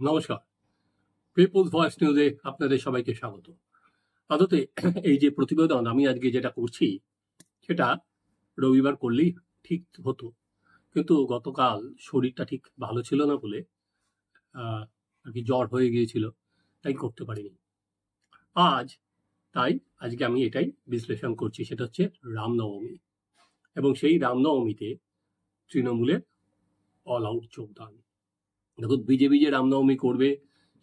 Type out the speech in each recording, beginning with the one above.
নমস্কার, people's voice নিউজে আপনাদের সবাইকে স্বাগত। আদতে এই যে প্রতিবেদন আমি আজকে যেটা করছি সেটা রবিবার করলেই ঠিক হতো, কিন্তু গতকাল শরীরটা ঠিক ভালো ছিল না বলে আর কি জ্বর হয়ে গিয়েছিল, তাই করতে পারিনি। তাই আজকে আমি এটাই বিশ্লেষণ করছি, সেটা হচ্ছে রামনবমী। এবং সেই রামনবমীতে তৃণমূলের অল আউট যোগদান। দেখুন, বিজেপি যে রামনবমী করবে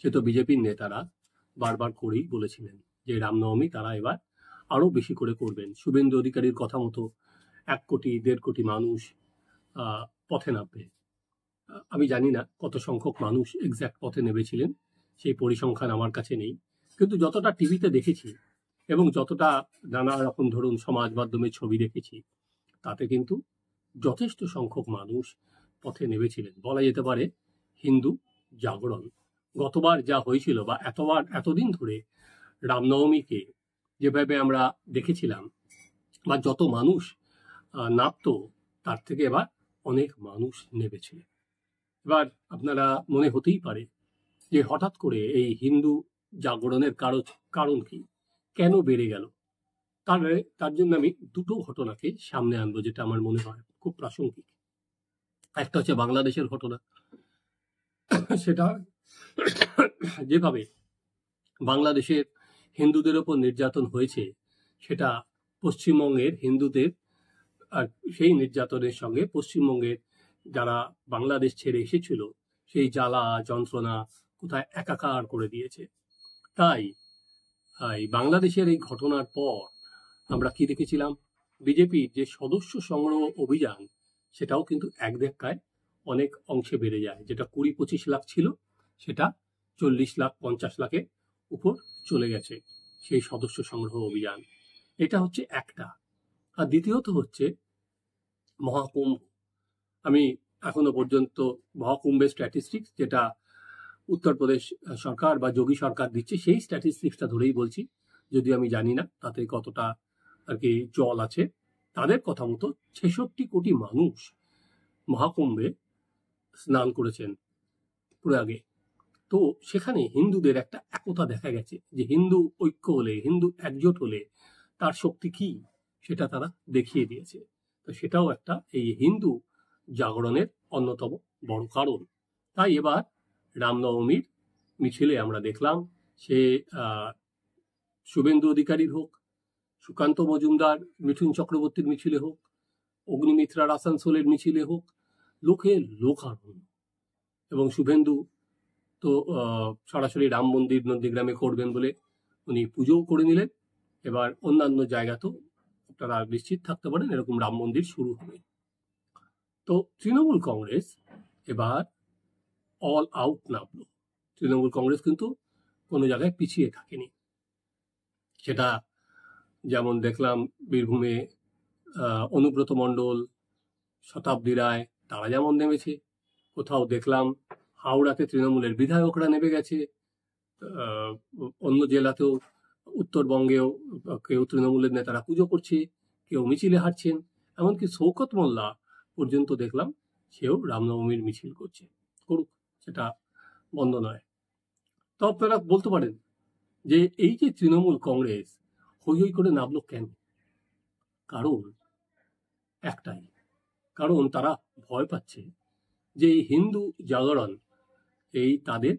সে তো বিজেপির নেতারা বারবার করেই বলেছিলেন যে রামনবমী তারা এবার আরো বেশি করে করবেন। শুভেন্দু অধিকারীর কথা মতো 1 কোটি 1.5 কোটি মানুষ পথে নামবে। আমি জানি না কত সংখ্যক মানুষ এক্স্যাক্ট পথে নেমেছিলেন, সেই পরিসংখ্যান আমার কাছে নেই, কিন্তু যতটা টিভিতে দেখেছি এবং যতটা নানা রকম ধরুন সমাজ মাধ্যমে ছবি দেখেছি, তাতে কিন্তু যথেষ্ট সংখ্যক মানুষ পথে নেমেছিলেন। বলা যেতে পারে হিন্দু জাগরণ। গতবার যা হয়েছিল বা এতদিন ধরে রামনবমীকে যেভাবে আমরা দেখেছিলাম বা যত মানুষ নামতো, তার থেকে এবার অনেক মানুষ নেমেছে। এবার আপনারা মনে হতেই পারে যে হঠাৎ করে এই হিন্দু জাগরণের কারণ কি, কেন বেড়ে গেল। তার জন্য আমি দুটো ঘটনাকে সামনে আনবো যেটা আমার মনে হয় খুব প্রাসঙ্গিক। একটা হচ্ছে বাংলাদেশের ঘটনা, সেটা যেভাবে বাংলাদেশের হিন্দুদের ওপর নির্যাতন হয়েছে সেটা পশ্চিমবঙ্গের হিন্দুদের, আর সেই নির্যাতনের সঙ্গে পশ্চিমবঙ্গের যারা বাংলাদেশ ছেড়ে এসেছিল সেই জ্বালা যন্ত্রণা কোথায় একাকার করে দিয়েছে। তাই বাংলাদেশের এই ঘটনার পর আমরা কি দেখেছিলাম, বিজেপির যে সদস্য সংগ্রহ অভিযান সেটাও কিন্তু এক ধাক্কায় অনেক অংশে বেড়ে যায়। যেটা 20-25 লাখ ছিল সেটা 40 লাখ 50 লাখের উপর চলে গেছে সেই সদস্য সংগ্রহ অভিযান। এটা হচ্ছে একটা। আর দ্বিতীয়ত হচ্ছে মহাকুম্ভ। আমি এখনো পর্যন্ত মহাকুম্ভের স্ট্যাটিস্টিক্স যেটা উত্তরপ্রদেশ সরকার বা যোগী সরকার দিচ্ছে সেই স্ট্যাটিস্টিক্সটা ধরেই বলছি, যদি আমি জানি না তাতে কতটা আর কি জল আছে। তাদের কথা মতো 66 কোটি মানুষ মহাকুম্ভে স্নান করেছেন প্রয়াগে। তো সেখানে হিন্দুদের একটা একতা দেখা গেছে যে হিন্দু ঐক্য হলে, হিন্দু একজোট হলে তার শক্তি কি সেটা তারা দেখিয়ে দিয়েছে। তো সেটাও একটা এই হিন্দু জাগরণের অন্যতম বড় কারণ। তাই এবার রামনবমীর মিছিলে আমরা দেখলাম, সে শুভেন্দু অধিকারীর হোক, সুকান্ত মজুমদার মিঠুন চক্রবর্তীর মিছিলে হোক, অগ্নিমিত্রার আসানসোলের মিছিলে হোক, লোকের লোকারণ্য। এবং শুভেন্দু তো সরাসরি রাম মন্দির নন্দীগ্রামে করবেন বলে উনি পুজোও করে নিলেন। এবার অন্যান্য জায়গাতেও আপনারা নিশ্চিত থাকতে পারেন এরকম রাম মন্দির শুরু হবে। তো তৃণমূল কংগ্রেস এবার অল আউট নামলো। তৃণমূল কংগ্রেস কিন্তু কোনো জায়গায় পিছিয়ে থাকেনি। সেটা যেমন দেখলাম বীরভূমে অনুব্রত মণ্ডল, শতাব্দী রায় তারা যেমন নেমেছে, কোথাও দেখলাম হাওড়াতে তৃণমূলের বিধায়করা নেমে গেছে, অন্য জেলাতেও উত্তরবঙ্গেও কেউ তৃণমূলের নেতারা পুজো করছে, কেউ মিছিলে হাঁটছেন, এমনকি শৌকত মোল্লা পর্যন্ত দেখলাম সেও রামনবমীর মিছিল করছে। করুক, সেটা বন্ধ নয়। তো আপনারা বলতে পারেন যে এই যে তৃণমূল কংগ্রেস হই হই করে নামলো কেন? কারণ একটাই, কারণ তারা ভয় পাচ্ছে যে এই হিন্দু জাগরণ এই তাদের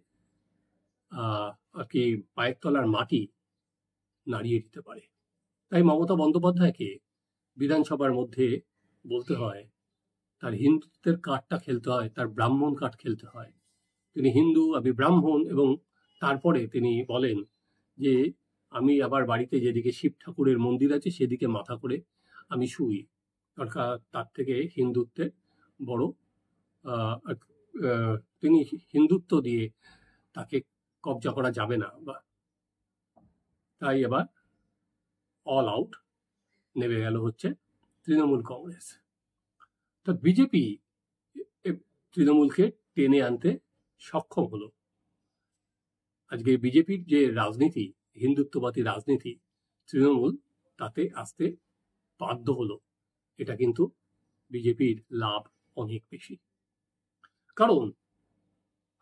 আর কি পায়ের তলার মাটি নাড়িয়ে দিতে পারে। তাই মমতা বন্দ্যোপাধ্যায়কে বিধানসভার মধ্যে বলতে হয় তার হিন্দুত্বের কার্ডটা খেলতে হয়, তার ব্রাহ্মণ কার্ড খেলতে হয়। তিনি হিন্দু, আমি ব্রাহ্মণ, এবং তারপরে তিনি বলেন যে আমি আবার বাড়িতে যেদিকে শিব ঠাকুরের মন্দির আছে সেদিকে মাথা করে আমি শুই। অর্থাৎ তার থেকে হিন্দুত্বের বড় তিনি হিন্দুত্ব দিয়ে তাকে কবজা করা যাবে না। তাই এবার অল আউট নেমে গেল হচ্ছে তৃণমূল কংগ্রেস। তো বিজেপি তৃণমূলকে টেনে আনতে সক্ষম হলো। আজকে বিজেপির যে রাজনীতি, হিন্দুত্ববাদী রাজনীতি, তৃণমূল তাতে আসতে বাধ্য হলো। এটা কিন্তু বিজেপির লাভ অনেক বেশি। কারণ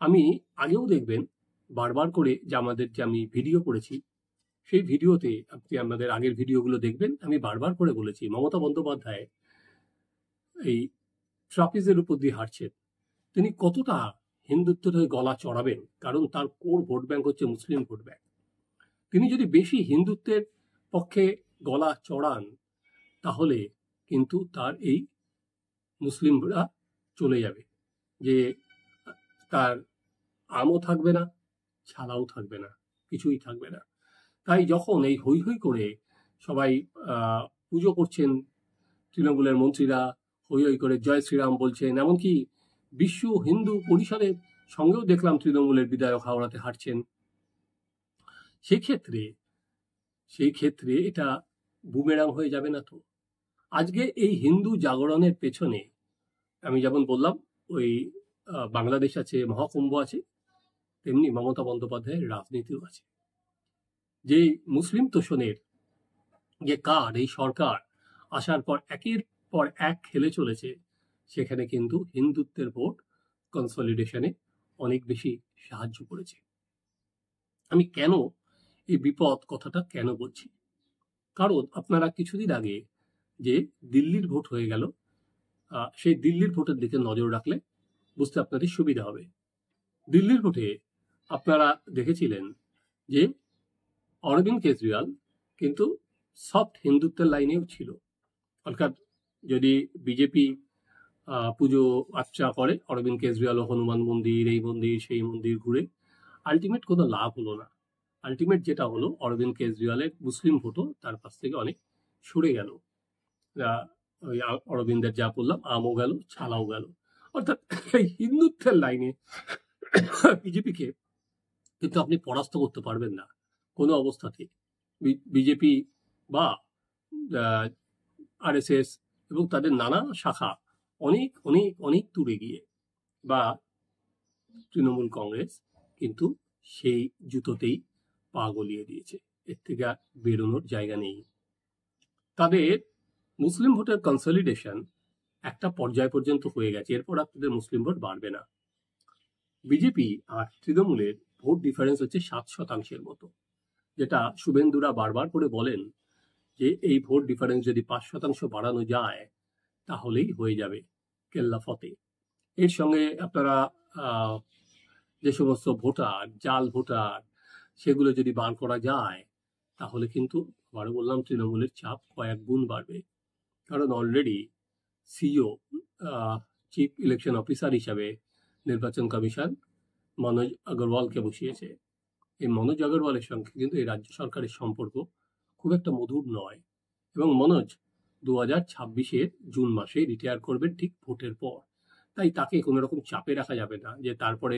আমি আগেও দেখবেন বারবার করে যে আমাদের যে আমি ভিডিও করেছি, সেই ভিডিওতে আপনি আমাদের আগের ভিডিওগুলো দেখবেন, আমি বারবার করে বলেছি মমতা বন্দ্যোপাধ্যায় এই ট্রাপিজের উপর দিয়ে হাঁটছেন, তিনি কতটা হিন্দুত্বের হয়ে গলা চড়াবেন, কারণ তার কোর ভোট ব্যাংক হচ্ছে মুসলিম ভোট ব্যাংক। তিনি যদি বেশি হিন্দুত্বের পক্ষে গলা চড়ান, তাহলে কিন্তু তার এই মুসলিমরা চলে যাবে, যে তার আমও থাকবে না, ছালাও থাকবে না, কিছুই থাকবে না। তাই যখন এই হৈ হৈ করে সবাই পুজো করছেন, তৃণমূলের মন্ত্রীরা হৈ হৈ করে জয় শ্রীরাম বলছেন, এমনকি বিশ্ব হিন্দু পরিষদের সঙ্গেও দেখলাম তৃণমূলের বিধায়ক হাওড়াতে হাঁটছেন, সেই ক্ষেত্রে এটা বুমেরাং হয়ে যাবে না তো? আজকে এই হিন্দু জাগরণের পেছনে আমি যেমন বললাম ওই বাংলাদেশ আছে, মহাকুম্ভ আছে, তেমনি মমতা বন্দ্যোপাধ্যায়ের রাজনীতিও আছে। যে মুসলিম তোষণের যে কার্ড এই সরকার আসার পর একের পর এক খেলে চলেছে, সেখানে কিন্তু হিন্দুত্বের ভোট কনসলিডেশনে অনেক বেশি সাহায্য করেছে। আমি কেন এই বিপদ কথাটা কেন বলছি, কারণ আপনারা কিছুদিন আগে যে দিল্লির ভোট হয়ে গেল, সেই দিল্লির ভোটের দিকে নজর রাখলে বুঝতে আপনাদের সুবিধা হবে। দিল্লির ভোটে আপনারা দেখেছিলেন যে অরবিন্দ কেজরিওয়াল কিন্তু সফট হিন্দুত্বের লাইনেও ছিল, অর্থাৎ যদি বিজেপি পুজো আর্চা করে, অরবিন্দ কেজরিওয়াল হনুমান মন্দির, এই মন্দির সেই মন্দির ঘুরে, আলটিমেট কোনো লাভ হলো না। আলটিমেট যেটা হলো, অরবিন্দ কেজরিওয়ালের মুসলিম ভোটও তার কাছ থেকে অনেক সরে গেল। ওই অরবিন্দের যা বললাম, আমও গেল, ছালাও গেল। অর্থাৎ এই হিন্দুত্বের লাইনে বিজেপিকে কিন্তু আপনি পরাস্ত করতে পারবেন না কোনো অবস্থাতে। বিজেপি বা আরএসএস এবং তাদের নানা শাখা অনেক অনেক অনেক দূরে গিয়ে, বা তৃণমূল কংগ্রেস কিন্তু সেই জুতোতেই পা গলিয়ে দিয়েছে, এর থেকে বেরোনোর জায়গা নেই। তাদের মুসলিম ভোটের কনসলিডেশন একটা পর্যায় পর্যন্ত হয়ে গেছে, এরপর আপনাদের মুসলিম ভোট বাড়বে না। বিজেপি আর তৃণমূলের ভোট ডিফারেন্স হচ্ছে 7% মতো, যেটা শুভেন্দুরা বারবার করে বলেন যে এই ভোট ডিফারেন্স যদি 5% বাড়ানো যায় তাহলেই হয়ে যাবে কেল্লা ফতে। এর সঙ্গে আপনারা যে সমস্ত ভোটার, জাল ভোটার, সেগুলো যদি বার করা যায়, তাহলে কিন্তু আবারও বললাম তৃণমূলের চাপ কয়েক গুণ বাড়বে। কারণ already CEO chief election officer হিসাবে নির্বাচন কমিশন মনোজ আগরওয়ালকে বসিয়েছে। এই মনোজ আগরওয়ালের সঙ্গে কিন্তু এই রাজ্য সরকারের সম্পর্ক খুব একটা মধুর নয়, এবং মনোজ 2026-এর জুন মাসে রিটায়ার করবেন ঠিক ভোটের পর। তাই তাকে কোনো রকম চাপে রাখা যাবে না যে তারপরে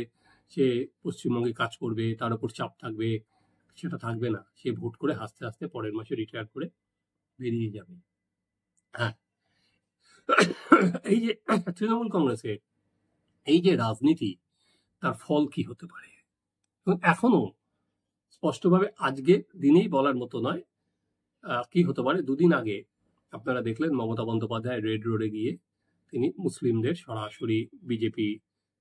সে পশ্চিমবঙ্গে কাজ করবে, তার উপর চাপ থাকবে, সেটা থাকবে না। সে ভোট করে হাসতে হাসতে পরের মাসে রিটায়ার করে বেরিয়ে যাবে। হ্যাঁ, এই যে তৃণমূল কংগ্রেসের এই যে রাজনীতি, তার ফল কি হতে পারে এখনো স্পষ্টভাবে আজকে দিনেই বলার মতো নয়। কি হতে পারে, দুদিন আগে আপনারা দেখলেন মমতা বন্দ্যোপাধ্যায় রেড রোডে গিয়ে তিনি মুসলিমদের সরাসরি বিজেপি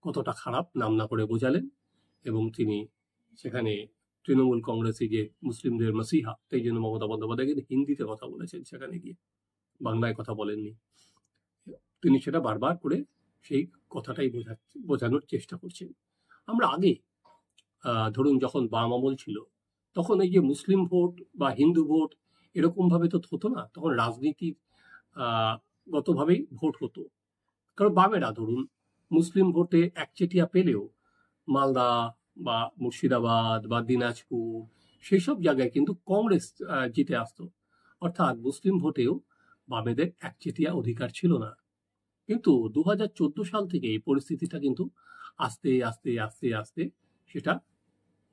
কতটা খারাপ নাম না করে বোঝালেন, এবং তিনি সেখানে তৃণমূল কংগ্রেসে যে মুসলিমদের মসিহা, সেই জন্য মমতা বন্দ্যোপাধ্যায় কিন্তু হিন্দিতে কথা বলেছেন, সেখানে গিয়ে বাংলায় কথা বলেননি। তিনি সেটা বারবার করে সেই কথাটাই বোঝানোর চেষ্টা করছেন। আমরা আগে ধরুন যখন বাম আমল ছিল, তখন এই যে মুসলিম ভোট বা হিন্দু ভোট এরকম ভাবে তো হতো না, তখন রাজনীতির গতভাবেই ভোট হতো। কারণ বামেরা ধরুন মুসলিম ভোটে একচেটিয়া পেলেও মালদা বা মুর্শিদাবাদ বা দিনাজপুর সেই সব জায়গায় কিন্তু কংগ্রেস জিতে আসতো। অর্থাৎ মুসলিম ভোটেও বামেদের একচেটিয়া অধিকার ছিল না। কিন্তু 2014 সাল থেকে এই পরিস্থিতিটা কিন্তু আস্তে আস্তে আস্তে আস্তে সেটা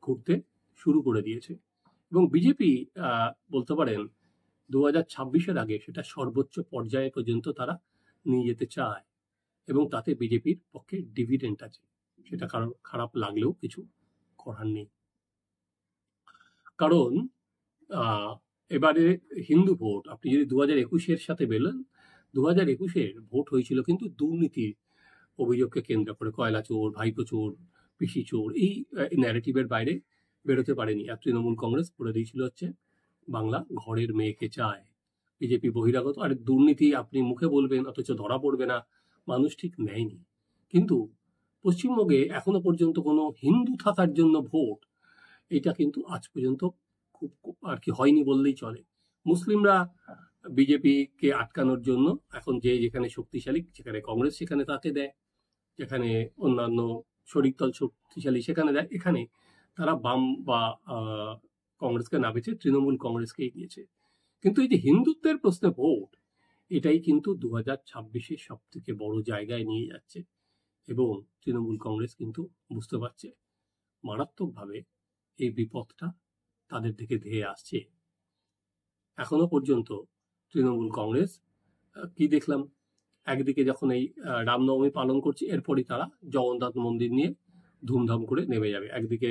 ঘুরতে শুরু করে দিয়েছে, এবং বিজেপি বলতে পারেন 2026-এর আগে সেটা সর্বোচ্চ পর্যায়ে পর্যন্ত তারা নিয়ে যেতে চায়, এবং তাতে বিজেপির পক্ষে ডিভিডেন্ট আছে, সেটা কারণ খারাপ লাগলেও কিছু করার নেই। কারণ এবারে হিন্দু ভোট আপনি যদি 2021-এর সাথে বেলেন, 2021-এর ভোট হয়েছিল কিন্তু দুর্নীতির অভিযোগকে কেন্দ্র করে, কয়লা চোর, ভাইপো চোর, পিসি চোর, এই ন্যারেটিভের বাইরে বেরোতে পারেনি। আর তৃণমূল কংগ্রেস বলে দিয়েছিল হচ্ছে বাংলা ঘরের মেয়েকে চায়, বিজেপি বহিরাগত। আর দুর্নীতি আপনি মুখে বলবেন অথচ ধরা পড়বে না, মানুষ ঠিক নেয়নি। কিন্তু পশ্চিমবঙ্গে এখনো পর্যন্ত কোনো হিন্দু থাকার জন্য ভোট, এটা কিন্তু আজ পর্যন্ত খুব আর কি হয়নি বললেই চলে। মুসলিমরা বিজেপিকে আটকানোর জন্য এখন যে যেখানে শক্তিশালী, যেখানে কংগ্রেস সেখানে তাকে দেয়, যেখানে অন্যান্য শরিক দল শক্তিশালী সেখানে দেয়। এখানে তারা বাম বা কংগ্রেসকে না বেছে তৃণমূল কংগ্রেসকেই দিয়েছে। কিন্তু এই যে হিন্দুত্বের প্রশ্নে ভোট, এটাই কিন্তু 2026-এর সব থেকে বড় জায়গায় নিয়ে যাচ্ছে। এবং তৃণমূল কংগ্রেস কিন্তু বুঝতে পারছে মারাত্মকভাবে এই বিপদটা তাদের দিকে ধেয়ে আসছে। এখনো পর্যন্ত তৃণমূল কংগ্রেস কি দেখলাম, একদিকে যখন এই রামনবমী পালন করছে, এরপরই তারা জগন্নাথ মন্দির নিয়ে ধুমধাম করে নেমে যাবে। একদিকে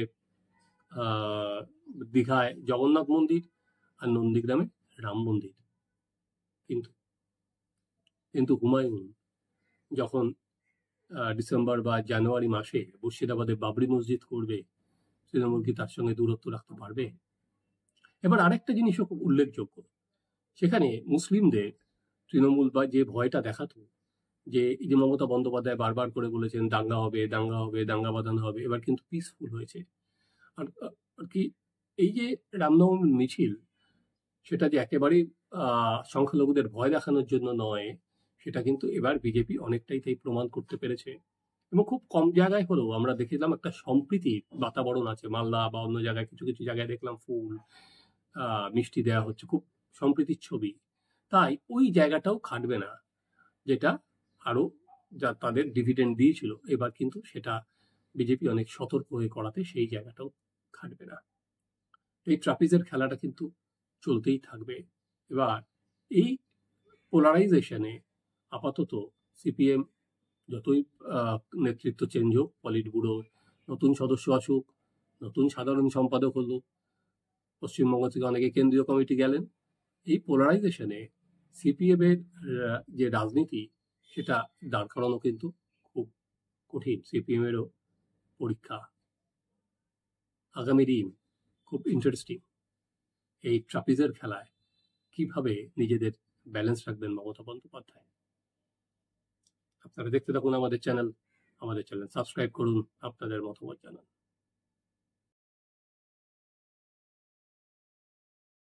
দীঘায় জগন্নাথ মন্দির আর নন্দীগ্রামে রাম মন্দির। কিন্তু হুমায়ুন যখন ডিসেম্বর বা জানুয়ারি মাসে মুর্শিদাবাদে বাবরি মসজিদ করবে, তৃণমূল কি তার সঙ্গে দূরত্ব রাখতে পারবে? এবার আরেকটা জিনিসও খুব উল্লেখযোগ্য, সেখানে মুসলিমদের তৃণমূল বা যে ভয়টা দেখাতো, যে এই যে মমতা বন্দ্যোপাধ্যায় বারবার করে বলেছেন দাঙ্গা হবে, দাঙ্গা হবে, দাঙ্গা বাঁধানো হবে, এবার কিন্তু পিসফুল হয়েছে। আর কি এই যে রামনবমীর মিছিল, সেটা যে একেবারেই সংখ্যালঘুদের ভয় দেখানোর জন্য নয়, সেটা কিন্তু এবার বিজেপি অনেকটাই তাই প্রমাণ করতে পেরেছে। এবং খুব কম জায়গায় হলেও আমরা দেখেছিলাম একটা সম্প্রীতির বাতাবরণ আছে। মালদা বা অন্য জায়গায় কিছু কিছু জায়গায় দেখলাম ফুল মিষ্টি দেওয়া হচ্ছে, খুব সম্প্রীতির ছবি। তাই ওই জায়গাটাও খাটবে না, যেটা আরো যা তাদের ডিভিডেন্ড দিয়েছিল, এবার কিন্তু সেটা বিজেপি অনেক সতর্ক হয়ে করাতে সেই জায়গাটাও খাটবে না। এই ট্রাপিজের খেলাটা কিন্তু চলতেই থাকবে। এবার এই পোলারাইজেশনে আপাতত সিপিএম যতই নেতৃত্ব চেঞ্জ হোক, পলিট ব্যুরো নতুন সদস্য আসুক, নতুন সাধারণ সম্পাদক হলো, পশ্চিমবঙ্গ থেকে অনেকে কেন্দ্রীয় কমিটি গেলেন, এই পোলারাইজেশনে সিপিএম এর যে রাজনীতি, সেটা দাঁড় করানো কিন্তু খুব কঠিন। সিপিএম এরও পরীক্ষা আগামী দিন খুব ইন্টারেস্টিং। এই ট্রাপিজের খেলায় কিভাবে নিজেদের ব্যালেন্স রাখবেন মমতা বন্দ্যোপাধ্যায়। আপনারা দেখতে থাকুন আমাদের চ্যানেল সাবস্ক্রাইব করুন, আপনাদের মতামত জানান।